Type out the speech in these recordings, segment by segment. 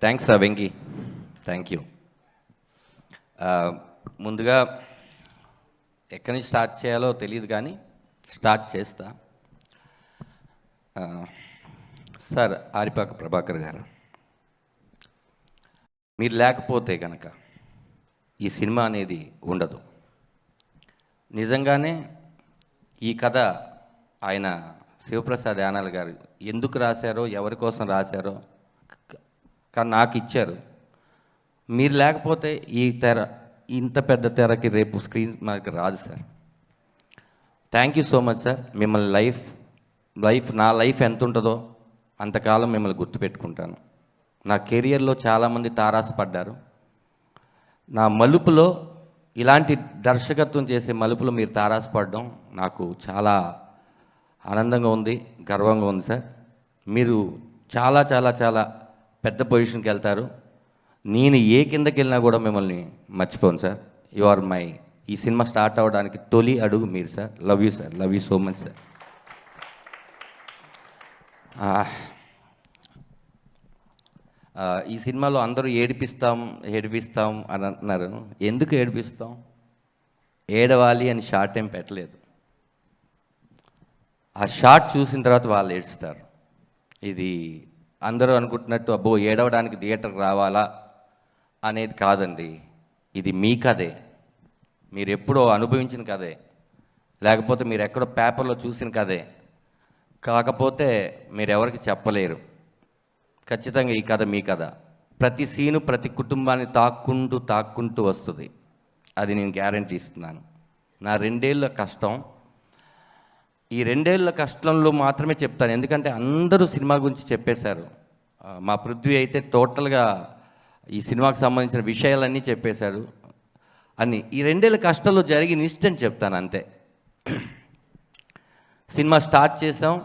Thanks రా Venky, thank you. ముందుగా ఎక్కడి నుంచి స్టార్ట్ చేయాలో తెలియదు కానీ స్టార్ట్ చేస్తా. సార్ ఆరిపాక ప్రభాకర్ గారు, మీరు లేకపోతే కనుక ఈ సినిమా అనేది ఉండదు. నిజంగానే ఈ కథ ఆయన శివప్రసాద్ యానాల్ గారు ఎందుకు రాశారో, ఎవరి కోసం రాశారో కానీ నాకు ఇచ్చారు. మీరు లేకపోతే ఈ తెర, ఇంత పెద్ద తెరకి రేపు స్క్రీన్ మనకి రాదు sir. Thank you so much sir. మిమ్మల్ని నా లైఫ్ ఎంత ఉంటుందో అంతకాలం మిమ్మల్ని గుర్తుపెట్టుకుంటాను. నా కెరియర్లో చాలామంది తారాసపడ్డారు. నా మలుపులో ఇలాంటి దర్శకత్వం చేసే మలుపులో మీరు తారాసపడడం నాకు చాలా ఆనందంగా ఉంది, గర్వంగా ఉంది సార్. మీరు చాలా చాలా చాలా పెద్ద పొజిషన్కి వెళ్తారు. నేను ఏ కిందకి వెళ్ళినా కూడా మిమ్మల్ని మర్చిపోను సార్. యు ఆర్ మై, ఈ సినిమా స్టార్ట్ అవ్వడానికి తొలి అడుగు మీరు sir. Love you sir, love you so much sir. ఈ సినిమాలో అందరూ ఏడిపిస్తాం అని అంటున్నారు. ఎందుకు ఏడిపిస్తాం? ఏడవాలి అని షార్ట్ ఏం పెట్టలేదు. ఆ షార్ట్ చూసిన తర్వాత వాళ్ళు ఏడుస్తారు. ఇది అందరూ అనుకుంటున్నట్టు అబ్బో ఏడవడానికి థియేటర్కి రావాలా అనేది కాదండి. ఇది మీ కథే, మీరు ఎప్పుడో అనుభవించిన కథే, లేకపోతే మీరు ఎక్కడో పేపర్లో చూసిన కథే. కాకపోతే మీరు ఎవరికి చెప్పలేరు. ఖచ్చితంగా ఈ కథ మీ కథ. ప్రతి సీను ప్రతి కుటుంబాన్ని తాక్కుంటూ వస్తుంది. అది నేను గ్యారంటీ ఇస్తున్నాను. నా 2 ఏళ్ళ కష్టం, ఈ 2 ఏళ్ళ కష్టంలో మాత్రమే చెప్తాను. ఎందుకంటే అందరూ సినిమా గురించి చెప్పేశారు. మా పృథ్వీ అయితే టోటల్గా ఈ సినిమాకి సంబంధించిన విషయాలన్నీ చెప్పేశారు. అన్నీ ఈ 2 ఏళ్ళ కష్టంలో జరిగిన ఇన్సిడెంట్ చెప్తాను అంతే. సినిమా స్టార్ట్ చేసాం,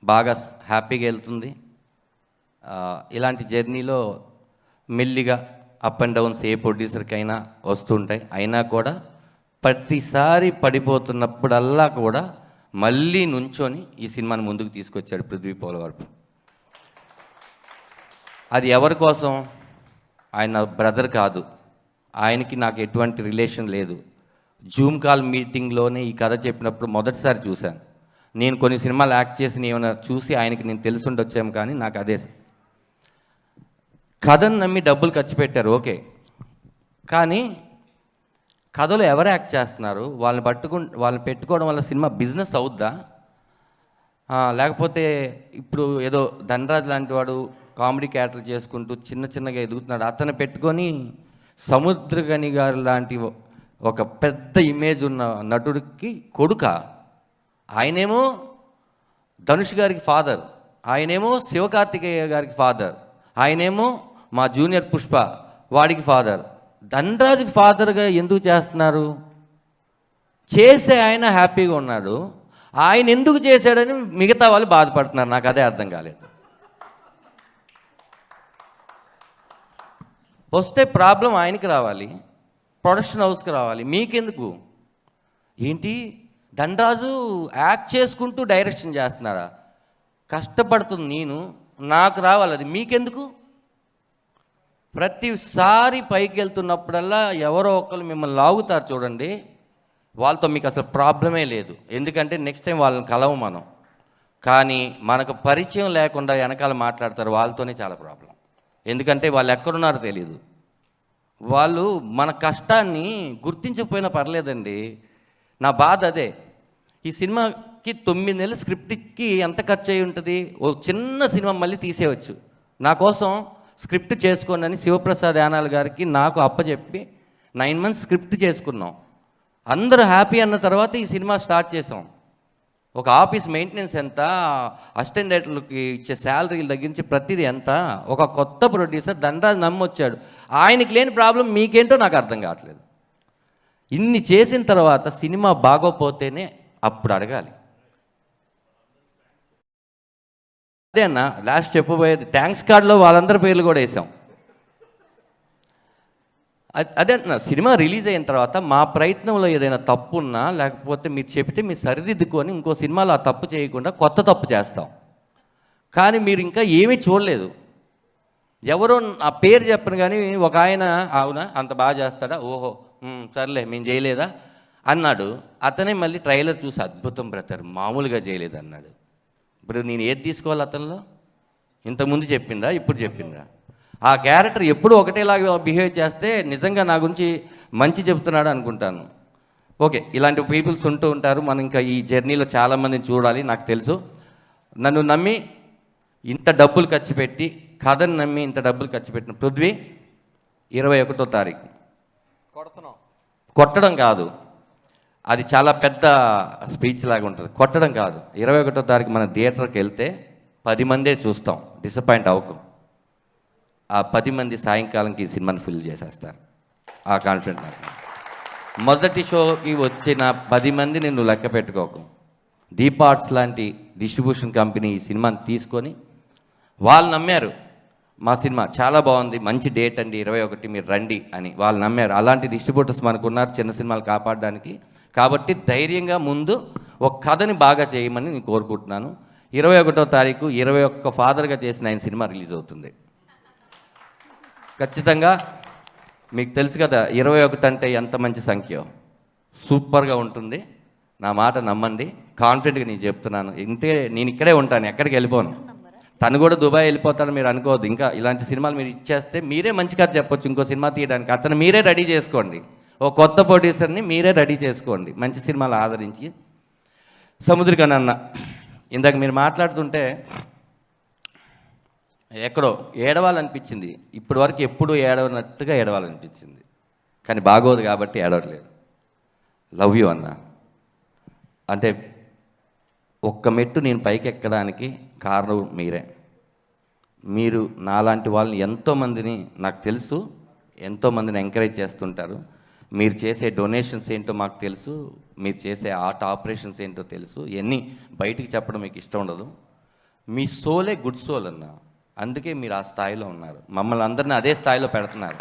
బాగా హ్యాపీగా వెళ్తుంది. ఇలాంటి జర్నీలో మెల్లిగా అప్ అండ్ డౌన్స్ ఏ ప్రొడ్యూసర్కైనా వస్తుంటాయి. అయినా కూడా ప్రతిసారి పడిపోతున్నప్పుడల్లా కూడా మళ్ళీ నుంచొని ఈ సినిమాని ముందుకు తీసుకొచ్చాడు పృథ్వీ పోలవరపు. అది ఎవరి కోసం? ఆయన బ్రదర్ కాదు, ఆయనకి నాకు ఎటువంటి రిలేషన్ లేదు. జూమ్ కాల్ మీటింగ్లోనే ఈ కథ చెప్పినప్పుడు మొదటిసారి చూశాను. నేను కొన్ని సినిమాలు యాక్ట్ చేసి ఏమైనా చూసి ఆయనకి నేను తెలుసుండొచ్చాము, కానీ నాకు అదే కథను నమ్మి డబ్బులు ఖర్చు పెట్టారు, ఓకే. కానీ కథలో ఎవరు యాక్ట్ చేస్తున్నారు? వాళ్ళని పెట్టుకోవడం వల్ల సినిమా బిజినెస్ అవుద్దా? లేకపోతే ఇప్పుడు ఏదో ధనరాజ్ లాంటి వాడు కామెడీ క్యారెక్టర్ చేసుకుంటూ చిన్నగా ఎదుగుతున్నాడు, అతను పెట్టుకొని సముద్రగని గారు లాంటి ఒక పెద్ద ఇమేజ్ ఉన్న నటుడికి కొడుక? ఆయనేమో ధనుష్ గారికి ఫాదర్, ఆయనేమో శివకార్తికేయ గారికి ఫాదర్, ఆయనేమో మా జూనియర్ పుష్ప వాడికి ఫాదర్. ధనరాజుకి ఫాదర్గా ఎందుకు చేస్తున్నారు? చేసే ఆయన హ్యాపీగా ఉన్నాడు, ఆయన ఎందుకు చేశాడని మిగతా వాళ్ళు బాధపడుతున్నారు. నాకు అదే అర్థం కాలేదు. వస్తే ప్రాబ్లం ఆయనకి రావాలి, ప్రొడక్షన్ హౌస్కి రావాలి, మీకెందుకు? ఏంటి ధనరాజు యాక్ట్ చేసుకుంటూ డైరెక్షన్ చేస్తున్నారా? కష్టపడుతుంది నేను, నాకు రావాలి, అది మీకెందుకు? ప్రతిసారి పైకి వెళ్తున్నప్పుడల్లా ఎవరో ఒకరు మిమ్మల్ని లాగుతారు చూడండి, వాళ్ళతో మీకు అసలు ప్రాబ్లమే లేదు. ఎందుకంటే నెక్స్ట్ టైం వాళ్ళని కలవు మనం. కానీ మనకు పరిచయం లేకుండా వెనకాల మాట్లాడతారు, వాళ్ళతోనే చాలా ప్రాబ్లం. ఎందుకంటే వాళ్ళు ఎక్కడున్నారో తెలియదు. వాళ్ళు మన కష్టాన్ని గుర్తించకపోయినా పర్లేదండి. నా బాధ అదే. ఈ సినిమాకి 9 నెలల స్క్రిప్ట్కి ఎంత ఖర్చు అయి ఉంటుంది? ఓ చిన్న సినిమా మళ్ళీ తీసేయవచ్చు. నా కోసం స్క్రిప్ట్ చేసుకోండి అని శివప్రసాద్ యానాల్ గారికి నాకు అప్పచెప్పి 9 మంత్స్ స్క్రిప్ట్ చేసుకున్నాం. అందరూ హ్యాపీ అన్న తర్వాత ఈ సినిమా స్టార్ట్ చేసాం. ఒక ఆఫీస్ మెయింటెనెన్స్ ఎంత, అసిస్టెంట్ డైరెక్టర్లకి ఇచ్చే శాలరీలు తగ్గించి ప్రతిదీ ఎంత. ఒక కొత్త ప్రొడ్యూసర్ ధనరాజు నమ్మొచ్చాడు, ఆయనకి లేని ప్రాబ్లం మీకేంటో నాకు అర్థం కావట్లేదు. ఇన్ని చేసిన తర్వాత సినిమా బాగోపోతేనే అప్పుడు అడగాలి. అదే అన్న లాస్ట్ చెప్పబోయేది. థ్యాంక్స్ కార్డులో వాళ్ళందరి పేర్లు కూడా వేసాం. అదే అంటున్నా, సినిమా రిలీజ్ అయిన తర్వాత మా ప్రయత్నంలో ఏదైనా తప్పు ఉన్నా, లేకపోతే మీరు చెప్తే మీరు సరిదిద్దుకొని ఇంకో సినిమాలో ఆ తప్పు చేయకుండా కొత్త తప్పు చేస్తాం. కానీ మీరు ఇంకా ఏమీ చూడలేదు. ఎవరో ఆ పేరు చెప్పను కానీ ఒక ఆయన అవునా అంత బాగా చేస్తాడా, ఓహో సర్లే మేము చేయలేదా అన్నాడు. అతనే మళ్ళీ ట్రైలర్ చూసి అద్భుతం బ్రదర్ మామూలుగా చేయలేదు అన్నాడు. ఇప్పుడు నేను ఏది తీసుకోవాలి అతనిలో? ఇంతకుముందు చెప్పిందా, ఇప్పుడు చెప్పిందా? ఆ క్యారెక్టర్ ఎప్పుడు ఒకటేలాగా బిహేవ్ చేస్తే నిజంగా నా గురించి మంచి చెప్తున్నాడు అనుకుంటాను. ఓకే, ఇలాంటి పీపుల్స్ ఉంటూ ఉంటారు. మనం ఇంకా ఈ జర్నీలో చాలామందిని చూడాలి. నాకు తెలుసు నన్ను నమ్మి ఇంత డబ్బులు ఖర్చు పెట్టి, కథను నమ్మి ఇంత డబ్బులు ఖర్చు పెట్టిన పృథ్వీ 21వ తారీఖు కొట్టడం కాదు, అది చాలా పెద్ద స్పీచ్ లాగా ఉంటుంది. కొట్టడం కాదు, 21వ తారీఖు మన థియేటర్కి వెళ్తే 10 మందే చూస్తాం, డిసప్పాయింట్ అవ్వకు. ఆ 10 మంది సాయంకాలంకి ఈ సినిమాని ఫిల్ చేసేస్తారు. ఆ కాన్ఫిడెంట్ నాకు. మొదటి షోకి వచ్చిన 10 మంది నేను లెక్క పెట్టుకోకు. దీప్ ఆర్ట్స్ లాంటి డిస్ట్రిబ్యూషన్ కంపెనీ ఈ సినిమాని తీసుకొని వాళ్ళు నమ్మారు, మా సినిమా చాలా బాగుంది, మంచి డేట్ అండి 21 మీరు రండి అని వాళ్ళు నమ్మారు. అలాంటి డిస్ట్రిబ్యూటర్స్ మనకు ఉన్నారు చిన్న సినిమాలు కాపాడడానికి. కాబట్టి ధైర్యంగా ముందు ఒక కథని బాగా చేయమని నేను కోరుకుంటున్నాను. 21వ తారీఖు 21 ఫాదర్గా చేసిన ఆయన సినిమా రిలీజ్ అవుతుంది. ఖచ్చితంగా మీకు తెలుసు కదా 21 అంటే ఎంత మంచి సంఖ్య, సూపర్గా ఉంటుంది. నా మాట నమ్మండి, కాన్ఫిడెంట్గా నేను చెప్తున్నాను. ఇంతే, నేను ఇక్కడే ఉంటాను, ఎక్కడికి వెళ్ళిపోను. తను కూడా దుబాయ్ వెళ్ళిపోతాడు మీరు అనుకోవద్దు. ఇంకా ఇలాంటి సినిమాలు మీరు ఇచ్చేస్తే మీరే మంచి కథ చెప్పొచ్చు ఇంకో సినిమా తీయడానికి. అతను మీరే రెడీ చేసుకోండి, ఓ కొత్త ప్రొడ్యూసర్ని మీరే రెడీ చేసుకోండి, మంచి సినిమాలు ఆదరించి. సముద్రికన్ అన్న ఇందాక మీరు మాట్లాడుతుంటే ఎక్కడో ఏడవాలనిపించింది. ఇప్పటి వరకు ఎప్పుడూ ఏడవనట్టుగా ఏడవాలనిపించింది, కానీ బాగోదు కాబట్టి ఏడవట్లేదు. లవ్ యూ అన్న. అంటే ఒక్క మెట్టు నేను పైకి ఎక్కడానికి కారణం మీరే. మీరు నాలాంటి వాళ్ళని ఎంతోమందిని, నాకు తెలుసు, ఎంతోమందిని ఎంకరేజ్ చేస్తుంటారు. మీరు చేసే డొనేషన్స్ ఏంటో మాకు తెలుసు, మీరు చేసే ఆర్ట్ ఆపరేషన్స్ ఏంటో తెలుసు. ఇవన్నీ బయటికి చెప్పడం మీకు ఇష్టం ఉండదు. మీ సోలే గుడ్ సోల్ అన్న, అందుకే మీరు ఆ స్థాయిలో ఉన్నారు. మమ్మల్ని అందరినీ అదే స్థాయిలో పెడుతున్నారు.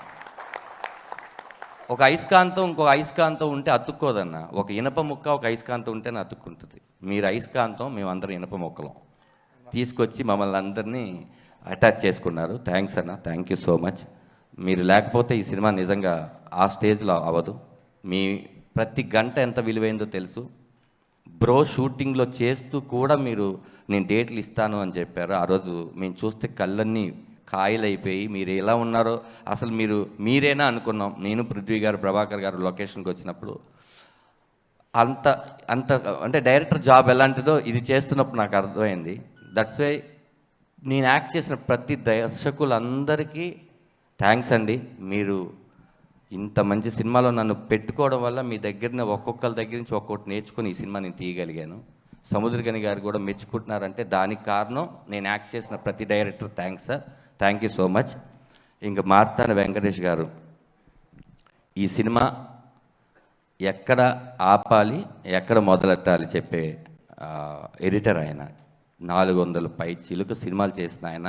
ఒక అయస్కాంతం ఇంకొక అయస్కాంతం ఉంటే అతుక్కోదన్న. ఒక ఇనప ముక్క ఒక అయస్కాంతం ఉంటేనే అతుక్కుంటుంది. మీరు అయస్కాంతం, మేమందరం ఇనప ముక్కలం తీసుకొచ్చి మమ్మల్ని అందరినీ అటాచ్ చేసుకున్నారు. థ్యాంక్స్ అన్న, థ్యాంక్ యూ సో మచ్. మీరు లేకపోతే ఈ సినిమా నిజంగా ఆ స్టేజ్లో అవ్వదు. మీ ప్రతి గంట ఎంత విలువైందో తెలుసు. బ్రో షూటింగ్లో చేస్తూ కూడా మీరు నేను డేట్లు ఇస్తాను అని చెప్పారు. ఆ రోజు మేము చూస్తే కళ్ళన్నీ కాయలైపోయి మీరు ఎలా ఉన్నారో అసలు మీరేనా అనుకున్నాం. నేను, పృథ్వీ గారు, ప్రభాకర్ గారు లొకేషన్కి వచ్చినప్పుడు అంత అంటే డైరెక్టర్ జాబ్ ఎలాంటిదో ఇది చేస్తున్నప్పుడు నాకు అర్థమైంది. దట్స్ వై నేను యాక్ట్ చేసిన ప్రతి దర్శకులందరికీ థ్యాంక్స్ అండి. మీరు ఇంత మంచి సినిమాలో నన్ను పెట్టుకోవడం వల్ల మీ దగ్గర ఒక్కొక్కరి దగ్గర నుంచి ఒక్కొక్కటి నేర్చుకుని ఈ సినిమా నేను తీయగలిగాను. సముద్రగని గారు కూడా మెచ్చుకుంటున్నారంటే దానికి కారణం నేను యాక్ట్ చేసిన ప్రతి director. Thanks sir, thank you so much. ఇంకా మార్తాండ వెంకటేష్ గారు, ఈ సినిమా ఎక్కడ ఆపాలి ఎక్కడ మొదలెట్టాలి చెప్పే ఎడిటర్ ఆయన. 400 పై చిలుక సినిమాలు చేసిన ఆయన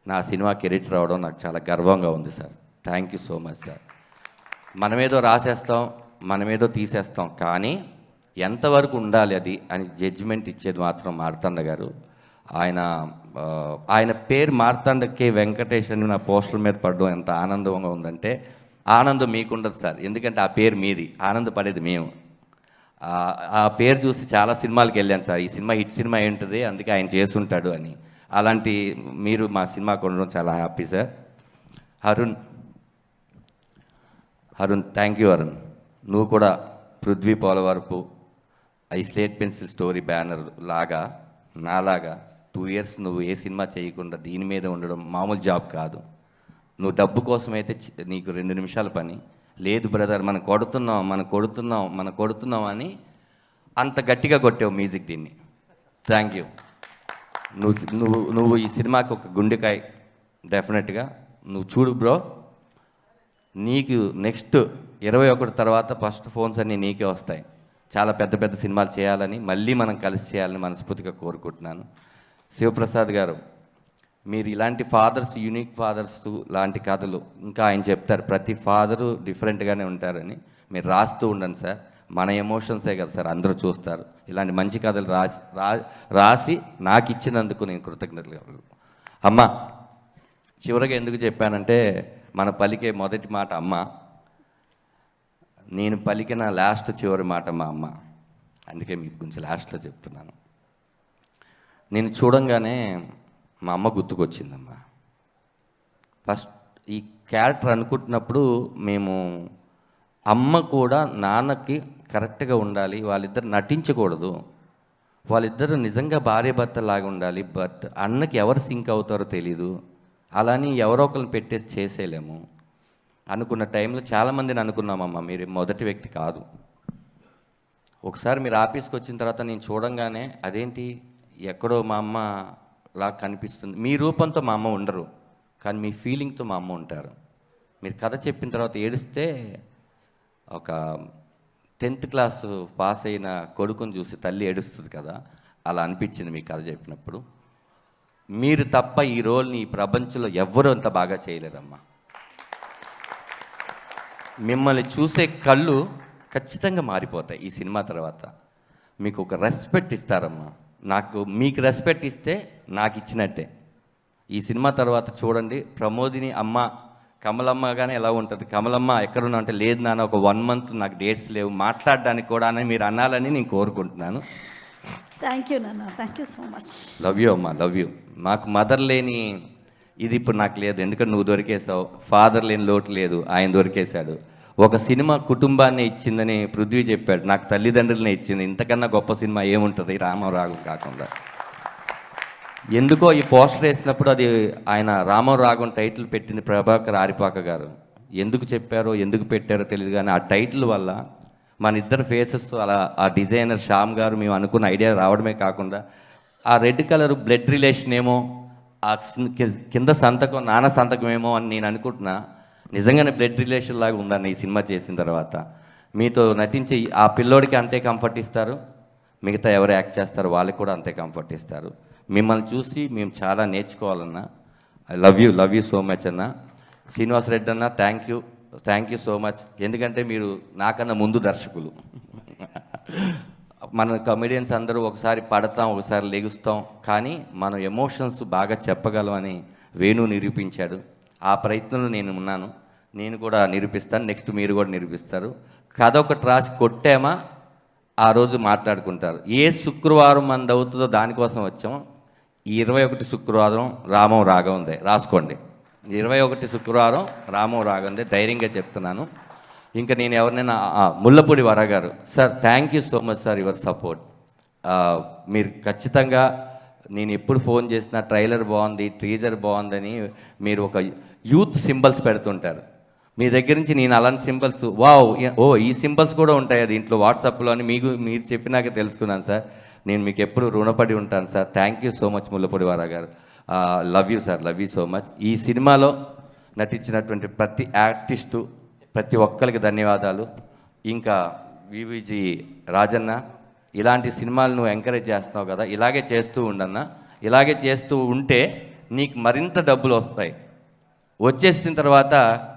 నా సినిమాకి ఎడిటర్ అవడం నాకు చాలా గర్వంగా ఉంది sir. Thank you so much sir. మనమేదో రాసేస్తాం, మనమేదో తీసేస్తాం, కానీ ఎంతవరకు ఉండాలి అది అని జడ్జిమెంట్ ఇచ్చేది మాత్రం మార్తాండ గారు. ఆయన పేరు మార్తాండ కే వెంకటేష్ అని నా పోస్టర్ మీద పడడం ఎంత ఆనందంగా ఉందంటే, ఆనందం మీకుండదు సార్, ఎందుకంటే ఆ పేరు మీది, ఆనందపడేది మేము. ఆ పేరు చూసి చాలా సినిమాలకు వెళ్ళాను సార్, ఈ సినిమా హిట్ సినిమా ఏంటిది అందుకే ఆయన చేసుంటాడు అని. అలాంటి మీరు మా సినిమాకు ఉండడం చాలా happy sir. Arun thank you Arun. నువ్వు కూడా Prithvi Polavarapu I slate pencil story banner లాగా నాలాగా 2 years నువ్వు ఏ సినిమా చేయకుండా దీని మీద ఉండడం మామూలు జాబ్ కాదు. నువ్వు డబ్బు కోసమైతే నీకు 2 నిమిషాల పని లేదు బ్రదర్, మనం కొడుతున్నాం అని అంత గట్టిగా కొట్టావు మ్యూజిక్ దీన్ని. Thank you. నువ్వు ఈ సినిమాకి ఒక గుండెకాయ డెఫినెట్గా. నువ్వు చూడు బ్రో, నీకు నెక్స్ట్ 21 తర్వాత ఫస్ట్ ఫోన్స్ అన్నీ నీకే వస్తాయి. చాలా పెద్ద పెద్ద సినిమాలు చేయాలని, మళ్ళీ మనం కలిసి చేయాలని మనస్ఫూర్తిగా కోరుకుంటున్నాను. శివప్రసాద్ గారు, మీరు ఇలాంటి ఫాదర్స్, యూనిక్ ఫాదర్స్ లాంటి కథలు ఇంకా ఆయన చెప్తారు, ప్రతి ఫాదరు డిఫరెంట్గానే ఉంటారని. మీరు రాస్తూ ఉండండి సార్, మన ఎమోషన్సే కదా సార్ అందరూ చూస్తారు. ఇలాంటి మంచి కథలు రాసి నాకు ఇచ్చినందుకు నేను కృతజ్ఞతలు. అమ్మా చివరిగా ఎందుకు చెప్పానంటే మన పలికే మొదటి మాట అమ్మ, నేను పలికిన లాస్ట్ చివరి మాట మా అమ్మ. అందుకే మీకు గురించి లాస్ట్లో చెప్తున్నాను. నేను చూడంగానే మా అమ్మ గుర్తుకొచ్చిందమ్మా. ఫస్ట్ ఈ క్యారెక్టర్ అనుకుంటున్నప్పుడు మేము అమ్మ కూడా నాన్నకి కరెక్ట్గా ఉండాలి, వాళ్ళిద్దరు నటించకూడదు, వాళ్ళిద్దరూ నిజంగా భార్య భర్తలాగా ఉండాలి, బట్ అన్నకి ఎవరు సింక్ అవుతారో తెలీదు, అలాని ఎవరో ఒకరిని పెట్టేసి చేసేయలేము అనుకున్న టైంలో చాలామందిని అనుకున్నామమ్మా, మీరు మొదటి వ్యక్తి కాదు. ఒకసారి మీరు ఆఫీస్కి వచ్చిన తర్వాత నేను చూడంగానే అదేంటి ఎక్కడో మా అమ్మ లా కనిపిస్తుంది. మీ రూపంతో మా అమ్మ ఉండరు, కానీ మీ ఫీలింగ్తో మా అమ్మ ఉంటారు. మీరు కథ చెప్పిన తర్వాత ఏడిస్తే ఒక 10th క్లాస్ పాస్ అయిన కొడుకుని చూసి తల్లి ఏడుస్తుంది కదా, అలా అనిపించింది మీ కథ చెప్పినప్పుడు. మీరు తప్ప ఈ రోల్ని ఈ ప్రపంచంలో ఎవ్వరూ అంత బాగా చేయలేరమ్మా. మిమ్మల్ని చూసే కళ్ళు ఖచ్చితంగా మారిపోతాయి ఈ సినిమా తర్వాత. మీకు ఒక రెస్పెక్ట్ ఇస్తారమ్మా. మీకు రెస్పెక్ట్ ఇస్తే నాకు ఇచ్చినట్టే. ఈ సినిమా తర్వాత చూడండి, ప్రమోదిని అమ్మ కమలమ్మ కానీ ఎలా ఉంటుంది, కమలమ్మ ఎక్కడున్నా అంటే లేదు నాన్న ఒక 1 month నాకు డేట్స్ లేవు మాట్లాడడానికి కూడా అని మీరు అనాలని నేను కోరుకుంటున్నాను. థ్యాంక్ యూ నాన్న, thank you so much. Love you అమ్మా, లవ్ యూ. మాకు మదర్ లేని ఇది ఇప్పుడు నాకు లేదు, ఎందుకంటే నువ్వు దొరికేసావు. ఫాదర్ లేని లోటు లేదు, ఆయన దొరికేశాడు. ఒక సినిమా కుటుంబాన్ని ఇచ్చిందని పృథ్వీ చెప్పాడు, నాకు తల్లిదండ్రులనే ఇచ్చింది. ఇంతకన్నా గొప్ప సినిమా ఏముంటుంది రామరాగం కాకుండా. ఎందుకో ఈ పోస్టర్ వేసినప్పుడు అది ఆయన రామరాగం టైటిల్ పెట్టింది ప్రభాకర్ ఆరిపాక గారు. ఎందుకు చెప్పారో ఎందుకు పెట్టారో తెలియదు, కానీ ఆ టైటిల్ వల్ల మన ఇద్దరు ఫేసెస్ అలా ఆ డిజైనర్ శ్యామ్ గారు మేము అనుకున్న ఐడియా రావడమే కాకుండా ఆ రెడ్ కలర్ బ్లడ్ రిలేషన్ ఏమో, ఆ కింద సంతకం నాన్న సంతకం ఏమో అని నేను అనుకుంటున్నా. నిజంగానే బ్లడ్ రిలేషన్ లాగా ఉందన్న ఈ సినిమా చేసిన తర్వాత. మీతో నటించి ఆ పిల్లోడికి అంతే కంఫర్ట్ ఇస్తారు, మిగతా ఎవరు యాక్ట్ చేస్తారో వాళ్ళకి కూడా అంతే కంఫర్ట్ ఇస్తారు. మిమ్మల్ని చూసి మేము చాలా నేర్చుకోవాలన్నా. I love you so much అన్న. శ్రీనివాస్ రెడ్డి అన్న, థ్యాంక్ యూ సో మచ్. ఎందుకంటే మీరు నాకన్నా ముందు దర్శకులు. మన కమెడియన్స్ అందరూ ఒకసారి పడతాం, ఒకసారి లెగుస్తాం, కానీ మనం ఎమోషన్స్ బాగా చెప్పగలమని వేణు నిరూపించాడు. ఆ ప్రయత్నంలో నేను ఉన్నాను, నేను కూడా నిరూపిస్తాను. నెక్స్ట్ మీరు కూడా నిరూపిస్తారు. కథ ఒకటి రాసి కొట్టామా ఆ రోజు మాట్లాడుకుంటారు. ఏ శుక్రవారం మనది అవుతుందో దానికోసం వచ్చాము. ఈ 21 శుక్రవారం రామం రాగందే, రాసుకోండి. 21 శుక్రవారం రామం రాగందే, ధైర్యంగా చెప్తున్నాను. ఇంకా నేను ఎవరినైనా ముల్లపూడి వర గారు, sir thank you so much sir your support. మీరు ఖచ్చితంగా నేను ఎప్పుడు ఫోన్ చేసినా ట్రైలర్ బాగుంది, టీజర్ బాగుందని మీరు ఒక యూత్ సింబల్స్ పెడుతుంటారు. మీ దగ్గర నుంచి నేను అలాంటి సింబల్స్ ఈ సింబల్స్ కూడా ఉంటాయి దీంట్లో వాట్సాప్లో అని మీరు చెప్పినాక తెలుసుకున్నాను సార్. నేను మీకు ఎప్పుడు రుణపడి ఉంటాను sir. Thank you so much Mullapudi వారా గారు. Love you sir, love you so much. ఈ సినిమాలో నటించినటువంటి ప్రతి ఆర్టిస్టు ప్రతి ఒక్కరికి ధన్యవాదాలు. ఇంకా వివిజి రాజన్న, ఇలాంటి సినిమాలు నువ్వు ఎంకరేజ్ చేస్తున్నావు కదా, ఇలాగే చేస్తూ ఉండన్నా. ఇలాగే చేస్తూ ఉంటే నీకు మరింత డబ్బులు వస్తాయి. వచ్చేసిన తర్వాత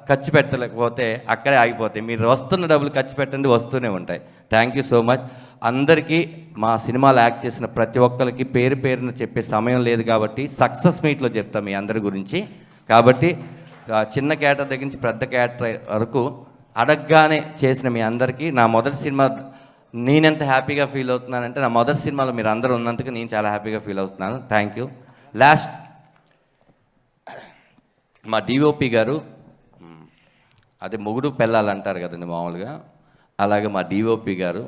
ఖర్చు పెట్టలేకపోతే అక్కడే ఆగిపోతాయి. మీరు వస్తున్న డబ్బులు ఖర్చు పెట్టండి, వస్తూనే ఉంటాయి. థ్యాంక్ యూ సో మచ్ అందరికీ. మా సినిమాలో యాక్ట్ చేసిన ప్రతి ఒక్కరికి పేరు పేరున చెప్పే సమయం లేదు కాబట్టి సక్సెస్ మీట్లో చెప్తాం మీ అందరి గురించి. కాబట్టి చిన్న క్యారెక్టర్ దగ్గర నుంచి పెద్ద క్యారెక్టర్ వరకు అడగగానే చేసిన మీ అందరికీ నా మొదటి సినిమా నేనెంత హ్యాపీగా ఫీల్ అవుతున్నానంటే, నా మొదటి సినిమాలో మీరు అందరూ ఉన్నందుకు నేను చాలా హ్యాపీగా ఫీల్ అవుతున్నాను. Thank you. లాస్ట్ మా డిఓపి గారు, అదే మొగుడు పెళ్ళాలి అంటారు కదండి మామూలుగా, అలాగే మా డిఓపి గారు,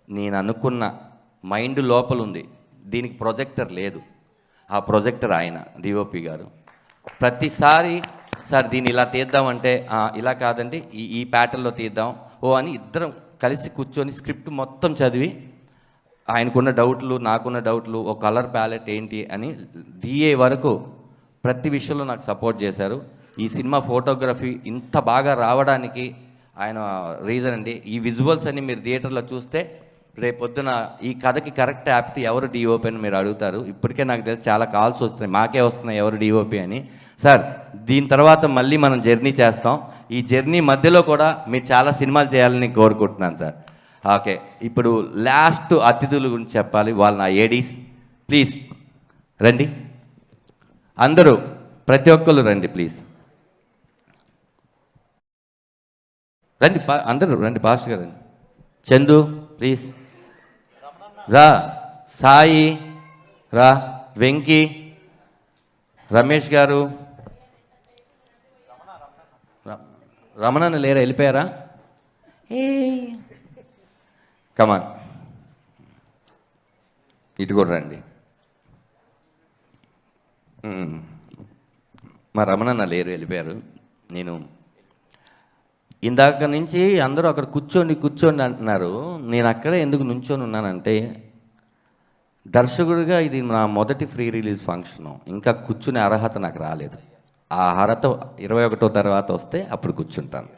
నేను అనుకున్న మైండ్ లోపల ఉంది, దీనికి ప్రొజెక్టర్ లేదు, ఆ ప్రొజెక్టర్ ఆయన డిఓపి గారు. ప్రతిసారి సార్ దీన్ని ఇలా తీద్దామంటే ఇలా కాదండి ఈ ప్యాటర్న్లో తీద్దాం అని ఇద్దరం కలిసి కూర్చొని స్క్రిప్ట్ మొత్తం చదివి ఆయనకున్న డౌట్లు నాకున్న డౌట్లు, ఒక కలర్ ప్యాలెట్ ఏంటి అని డిఏ వరకు ప్రతి విషయంలో నాకు సపోర్ట్ చేశారు. ఈ సినిమా ఫోటోగ్రఫీ ఇంత బాగా రావడానికి ఆయన రీజన్ అండి. ఈ విజువల్స్ అన్ని మీరు థియేటర్లో చూస్తే రేపొద్దున ఈ కథకి కరెక్ట్ యాప్తి ఎవరు డిఓపి అని మీరు అడుగుతారు. ఇప్పటికే నాకు తెలిసి చాలా కాల్స్ వస్తున్నాయి, మాకే వస్తున్నాయి ఎవరు డిఓపి అని. సార్ దీని తర్వాత మళ్ళీ మనం జర్నీ చేస్తాం. ఈ జర్నీ మధ్యలో కూడా మీరు చాలా సినిమాలు చేయాలని కోరుకుంటున్నాను సార్. ఓకే, ఇప్పుడు లాస్ట్ అతిథుల గురించి చెప్పాలి. వాళ్ళు నా ఏడీస్, ప్లీజ్ రండి అందరూ. ప్రతి ఒక్కళ్ళు రండి ప్లీజ్. రండి అందరూ రండి, పాస్టర్ గారు రండి. చందు ప్లీజ్ రా, సాయి రా, వెంకీ, రమేష్ గారు, రమణన్న లేరా, వెళ్ళిపోయారా? ఏ కమాన్, ఇటు కూడా రండి. మా రమణన్న లేరు, వెళ్ళిపోయారు. నేను ఇందాక నుంచి అందరూ అక్కడ కూర్చోండి అంటున్నారు. నేను అక్కడే ఎందుకు నుంచొని ఉన్నానంటే, దర్శకుడిగా ఇది నా మొదటి ఫ్రీ రిలీజ్ ఫంక్షను. ఇంకా కూర్చునే అర్హత నాకు రాలేదు. ఆ అర్హత 21వ తర్వాత వస్తే అప్పుడు కూర్చుంటాను.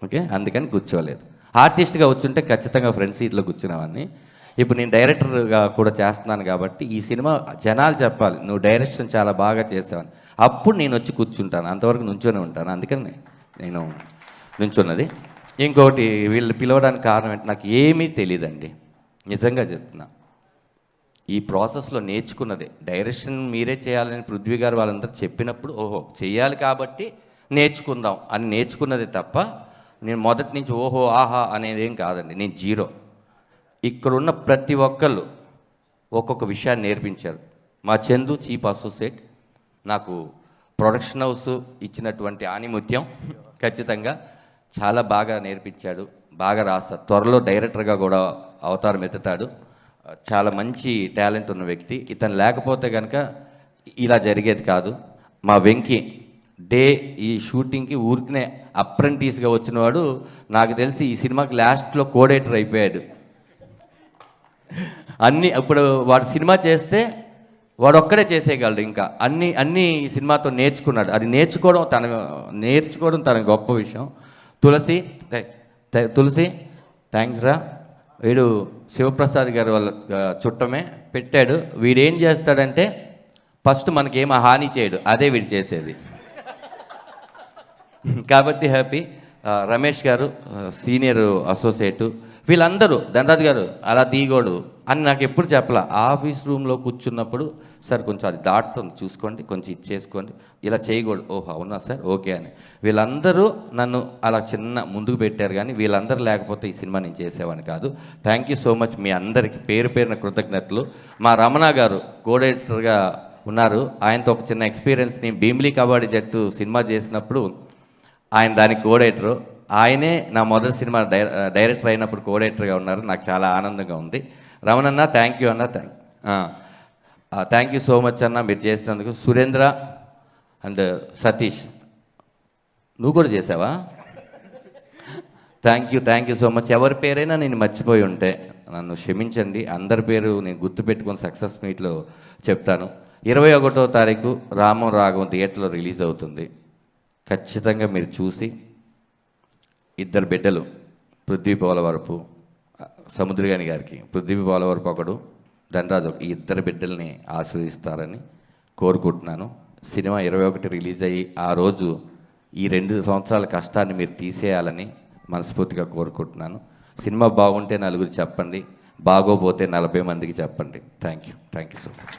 ఓకే, అందుకని కూర్చోలేదు. ఆర్టిస్ట్గా వచ్చుంటే ఖచ్చితంగా ఫ్రంట్ సీట్లో కూర్చునేవాడిని. ఇప్పుడు నేను డైరెక్టర్గా కూడా చేస్తున్నాను కాబట్టి ఈ సినిమా జనాలు చెప్పాలి, నువ్వు డైరెక్షన్ చాలా బాగా చేసావని. అప్పుడు నేను వచ్చి కూర్చుంటాను, అంతవరకు నుంచొని ఉంటాను. అందుకని నేను నుంచున్నది. ఇంకోటి, వీళ్ళు పిలవడానికి కారణం ఏంటి, నాకు ఏమీ తెలియదండి, నిజంగా చెప్తున్నా. ఈ ప్రాసెస్లో నేర్చుకున్నదే. డైరెక్షన్ మీరే చేయాలని పృథ్వీ గారు వాళ్ళందరూ చెప్పినప్పుడు ఓహో చేయాలి కాబట్టి నేర్చుకుందాం అని నేర్చుకున్నదే తప్ప నేను మొదటి నుంచి ఓహో ఆహా అనేది ఏం కాదండి. నేను జీరో. ఇక్కడున్న ప్రతి ఒక్కళ్ళు ఒక్కొక్క విషయాన్ని నేర్పించారు. మా చందు చీఫ్ అసోసియేట్ నాకు ప్రొడక్షన్ హౌస్ ఇచ్చినటువంటి ఆణిముత్యం ఖచ్చితంగా చాలా బాగా నేర్పించాడు. బాగా రాస్తాడు, త్వరలో డైరెక్టర్గా కూడా అవతారం ఎత్తుతాడు. చాలా మంచి టాలెంట్ ఉన్న వ్యక్తి. ఇతను లేకపోతే కనుక ఇలా జరిగేది కాదు. మా వెంకీ ఈ షూటింగ్కి ఊరికినే అప్రెంటిస్గా వచ్చినవాడు, నాకు తెలిసి ఈ సినిమాకి లాస్ట్లో కోడేటర్ అయిపోయాడు. ఇప్పుడు వాడు సినిమా చేస్తే వాడు ఒక్కడే చేసేయగలడు. ఇంకా అన్నీ ఈ సినిమాతో నేర్చుకున్నాడు. అది నేర్చుకోవడం తన గొప్ప విషయం. తులసి థ్యాంక్స్ రా. వీడు శివప్రసాద్ గారు వాళ్ళ చుట్టమే పెట్టాడు. వీడేం చేస్తాడంటే ఫస్ట్ మనకేమో హాని చేయడు, అదే వీడు చేసేది. కాబట్టి హ్యాపీ. రమేష్ గారు సీనియర్ అసోసియేటు, వీళ్ళందరూ ధనరాజ్ గారు అలా దిగోడు అని నాకు ఎప్పుడు చెప్పాల. ఆఫీస్ రూమ్లో కూర్చున్నప్పుడు సార్ కొంచెం అది దాటుతుంది చూసుకోండి, కొంచెం ఇచ్చేసుకోండి, ఇలా చేయకూడదు. ఓహో అవునా సార్, ఓకే అని. వీళ్ళందరూ నన్ను అలా చిన్న ముందుకు పెట్టారు. కానీ వీళ్ళందరూ లేకపోతే ఈ సినిమా నేను చేసేవాడిని కాదు. థ్యాంక్ యూ సో మచ్ మీ అందరికీ పేరు పేరున కృతజ్ఞతలు. మా రమణ గారు కోఆర్డినేటర్గా ఉన్నారు. ఆయనతో ఒక చిన్న ఎక్స్పీరియన్స్, నేను భీమిలీ కబడ్డీ జట్టు సినిమా చేసినప్పుడు ఆయన దానికి కోఆర్డినేటరు. ఆయనే నా మొదటి సినిమా డైరెక్టర్ అయినప్పుడు కోఆర్డినేటర్గా ఉన్నారు. నాకు చాలా ఆనందంగా ఉంది. రమణన్న థ్యాంక్ యూ అన్న, థ్యాంక్ యూ సో మచ్ అన్న మీరు చేసినందుకు. సురేంద్ర అండ్ సతీష్, నువ్వు కూడా చేసావా? Thank you so much. ఎవరి పేరైనా నేను మర్చిపోయి ఉంటే నన్ను క్షమించండి. అందరి పేరు నేను గుర్తుపెట్టుకొని సక్సెస్ మీట్లో చెప్తాను. 21వ తారీఖు రామం రాఘవం థియేటర్లో రిలీజ్ అవుతుంది. ఖచ్చితంగా మీరు చూసి, ఇద్దరు బిడ్డలు పృథ్వీ పోలవరపు, సముద్రగాని గారికి పృథ్వీ పోలవరపు ఒకడు, ధనరాజు, ఈ ఇద్దరు బిడ్డల్ని ఆశీర్వదిస్తారని కోరుకుంటున్నాను. సినిమా 21 రిలీజ్ అయ్యి ఆ రోజు ఈ 2 సంవత్సరాల కష్టాన్ని మీరు తీసేయాలని మనస్ఫూర్తిగా కోరుకుంటున్నాను. సినిమా బాగుంటే నలుగురు చెప్పండి, బాగోపోతే 40 మందికి చెప్పండి. Thank you so much.